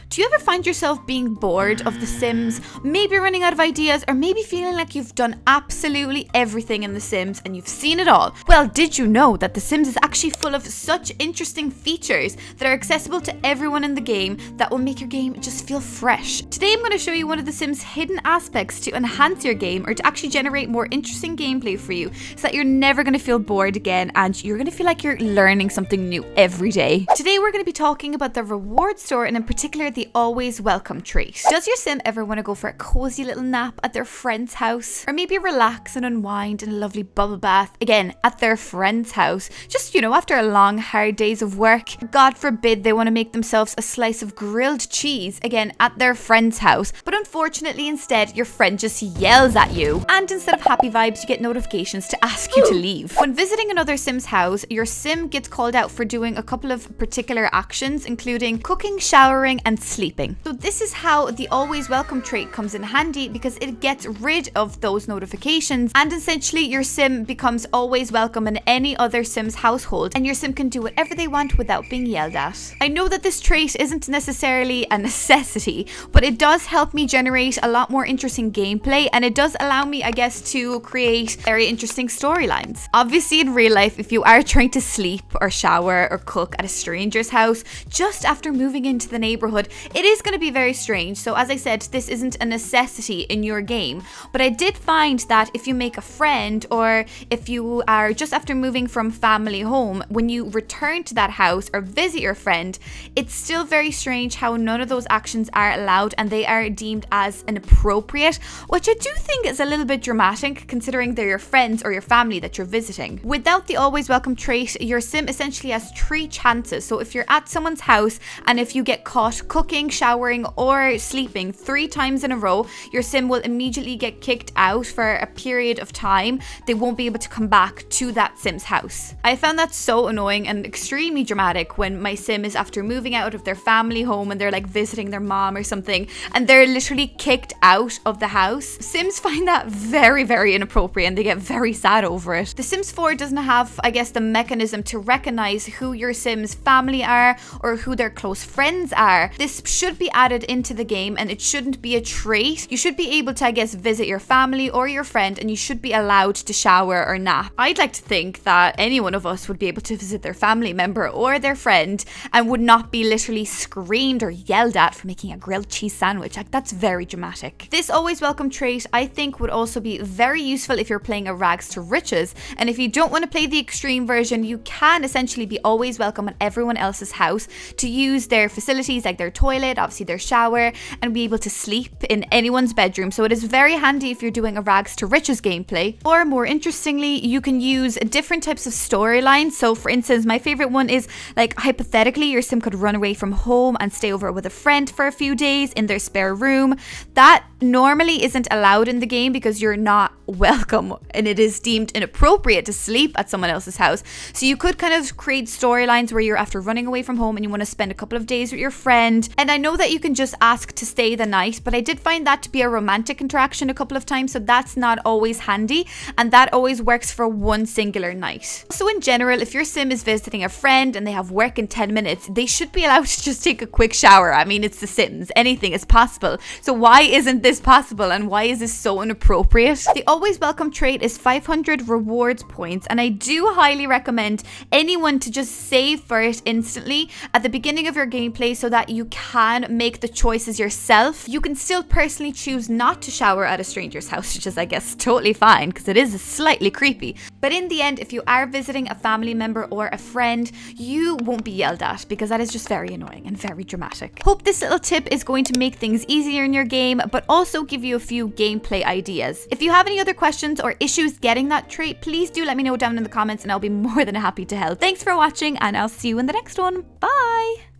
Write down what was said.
Do you ever find yourself being bored of The Sims, maybe running out of ideas, or maybe feeling like you've done absolutely everything in The Sims and you've seen it all? Well, did you know that The Sims is actually full of such interesting features that are accessible to everyone in the game that will make your game just feel fresh? Today I'm going to show you one of The Sims' hidden aspects to enhance your game or to actually generate more interesting gameplay for you so that you're never going to feel bored again and you're going to feel like you're learning something new every day. Today we're going to be talking about the reward store and in particular the always welcome trait. Does your sim ever want to go for a cozy little nap at their friend's house? Or maybe relax and unwind in a lovely bubble bath, again, at their friend's house? Just, after a long, hard days of work. God forbid they want to make themselves a slice of grilled cheese, again, at their friend's house. But unfortunately, instead, your friend just yells at you. And instead of happy vibes, you get notifications to ask you to leave. When visiting another sim's house, your sim gets called out for doing a couple of particular actions, including cooking, showering, and sleeping. So this is how the always welcome trait comes in handy because it gets rid of those notifications and essentially your sim becomes always welcome in any other sim's household and your sim can do whatever they want without being yelled at. I know that this trait isn't necessarily a necessity, but it does help me generate a lot more interesting gameplay and it does allow me, I guess, to create very interesting storylines. Obviously in real life, if you are trying to sleep or shower or cook at a stranger's house just after moving into the neighborhood, it is going to be very strange. So as I said, this isn't a necessity in your game, but I did find that if you make a friend or if you are just after moving from family home, when you return to that house or visit your friend, it's still very strange how none of those actions are allowed and they are deemed as inappropriate, which I do think is a little bit dramatic considering they're your friends or your family that you're visiting. Without the always welcome trait, your sim essentially has 3 chances. So if you're at someone's house and if you get caught cooking, showering, or sleeping 3 times in a row, your sim will immediately get kicked out for a period of time. They won't be able to come back to that sim's house. I found that so annoying and extremely dramatic when my sim is after moving out of their family home and they're like visiting their mom or something and they're literally kicked out of the house. Sims find that very, very inappropriate and they get very sad over it. The Sims 4 doesn't have, I guess, the mechanism to recognize who your sim's family are or who their close friends are. This should be added into the game and it shouldn't be a trait. You should be able to, I guess, visit your family or your friend and you should be allowed to shower or nap. I'd like to think that any one of us would be able to visit their family member or their friend and would not be literally screamed or yelled at for making a grilled cheese sandwich. Like, that's very dramatic. This always welcome trait, I think, would also be very useful if you're playing a rags to riches. And if you don't want to play the extreme version, you can essentially be always welcome at everyone else's house to use their facilities like their toilet, obviously their shower, and be able to sleep in anyone's bedroom. So it is very handy if you're doing a rags to riches gameplay. Or more interestingly, you can use different types of storylines. So for instance, my favorite one is like hypothetically your sim could run away from home and stay over with a friend for a few days in their spare room. That normally isn't allowed in the game because you're not welcome and it is deemed inappropriate to sleep at someone else's house. So you could kind of create storylines where you're after running away from home and you want to spend a couple of days with your friend. And I know that you can just ask to stay the night, but I did find that to be a romantic interaction a couple of times, so that's not always handy and that always works for one singular night. So in general, if your sim is visiting a friend and they have work in 10 minutes, they should be allowed to just take a quick shower. I mean, it's The Sims, anything is possible. So why isn't this possible and why is this so inappropriate? The always welcome trait is 500 rewards points and I do highly recommend anyone to just save for it instantly at the beginning of your gameplay so that you can make the choices yourself. You can still personally choose not to shower at a stranger's house, which is, I guess, totally fine because it is slightly creepy. But in the end, if you are visiting a family member or a friend, you won't be yelled at because that is just very annoying and very dramatic. Hope this little tip is going to make things easier in your game, but also give you a few gameplay ideas. If you have any other questions or issues getting that trait, please do let me know down in the comments and I'll be more than happy to help. Thanks for watching and I'll see you in the next one. Bye!